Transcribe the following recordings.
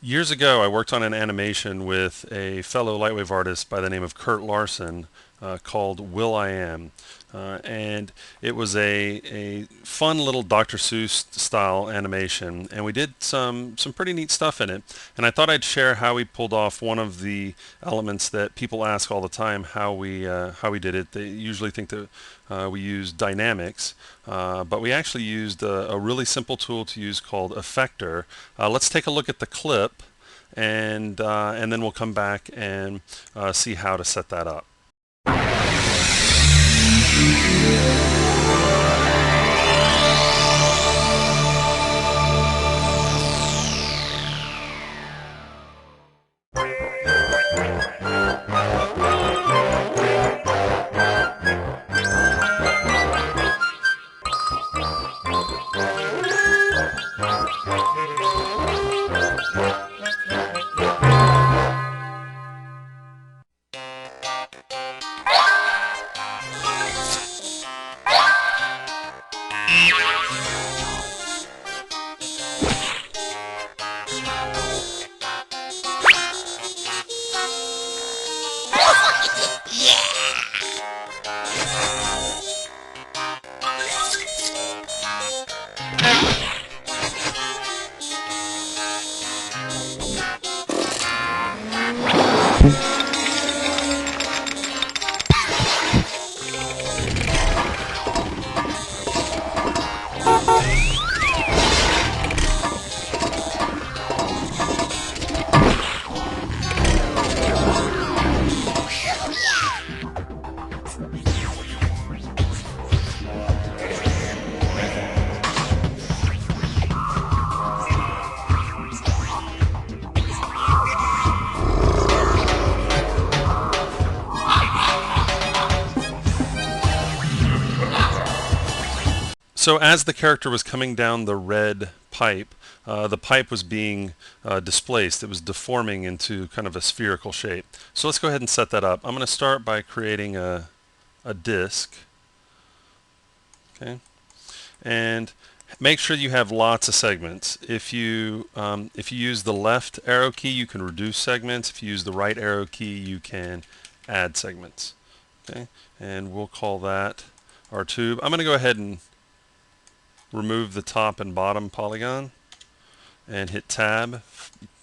Years ago, I worked on an animation with a fellow lightwave artist by the name of Kurt Larson called Will I Am. And it was a fun little Dr. Seuss style animation, and we did some pretty neat stuff in it. And I thought I'd share how we pulled off one of the elements that people ask all the time how we did it. They usually think that we used dynamics, but we actually used a really simple tool to use called effector. Let's take a look at the clip, and then we'll come back and see how to set that up. So as the character was coming down the red pipe, the pipe was being displaced. It was deforming into kind of a spherical shape. So let's go ahead and set that up. I'm going to start by creating a disk. Okay, and make sure you have lots of segments. If you use the left arrow key, you can reduce segments. If you use the right arrow key, you can add segments. Okay, and we'll call that our tube. I'm going to go ahead and remove the top and bottom polygon and hit tab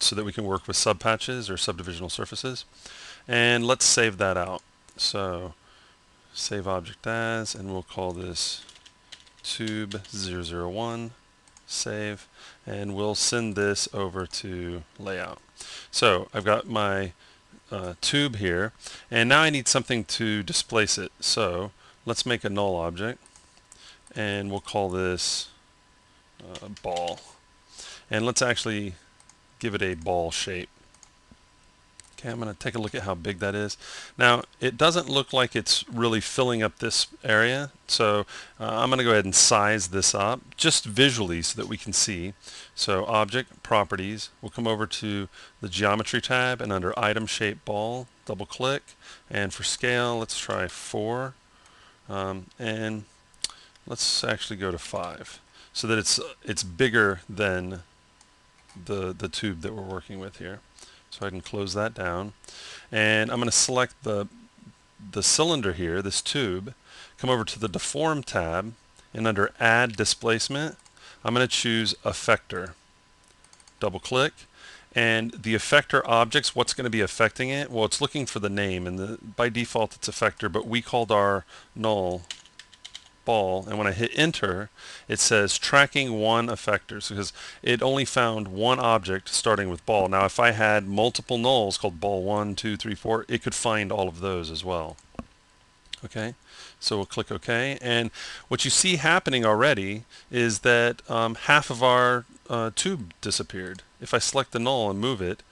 so that we can work with subpatches or subdivisional surfaces. And let's save that out. So save object as, and we'll call this tube 001, save, and we'll send this over to layout. So I've got my tube here, and now I need something to displace it. So let's make a null object, and we'll call this ball. And let's actually give it a ball shape. Okay, I'm going to take a look at how big that is. Now, it doesn't look like it's really filling up this area, so I'm going to go ahead and size this up just visually so that we can see. So Object, Properties, we'll come over to the Geometry tab, and under Item Shape Ball, double click, and for scale, let's try 4, and let's actually go to 5 so that it's bigger than the tube that we're working with here. So I can close that down, and I'm going to select the cylinder here, this tube, come over to the Deform tab, and under Add Displacement, I'm going to choose Effector. Double click, and the effector objects, what's going to be affecting it? Well, it's looking for the name, and by default it's effector, but we called our null ball, and when I hit enter, it says tracking one effectors because it only found one object starting with ball. Now if I had multiple nulls called ball 1, 2, 3, 4, it could find all of those as well. Okay, so we'll click OK, and what you see happening already is that half of our tube disappeared. If I select the null and move it,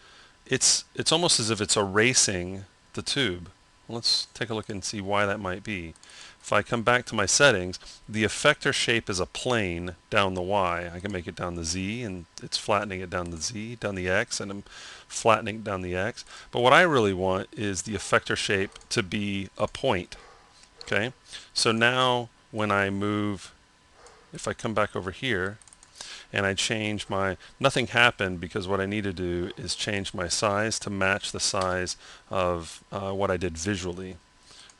it's almost as if it's erasing the tube. Let's take a look and see why that might be. If I come back to my settings, the effector shape is a plane down the Y. I can make it down the Z, and it's flattening it down the Z, down the X, and I'm flattening down the X. But what I really want is the effector shape to be a point. Okay, so now when I move, if I come back over here, and I change my, nothing happened because what I need to do is change my size to match the size of what I did visually.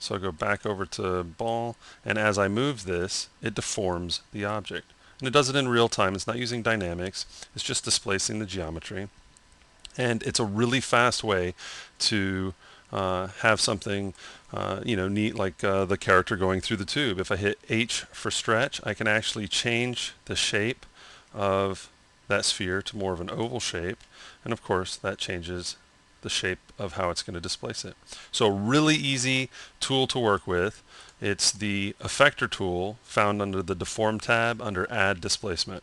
So I go back over to ball, and as I move this, it deforms the object. And it does it in real time. It's not using dynamics. It's just displacing the geometry. And it's a really fast way to have something neat like the character going through the tube. If I hit H for stretch, I can actually change the shape of that sphere to more of an oval shape, and of course that changes the shape of how it's going to displace it. So a really easy tool to work with. It's the effector tool found under the Deform tab under Add Displacement.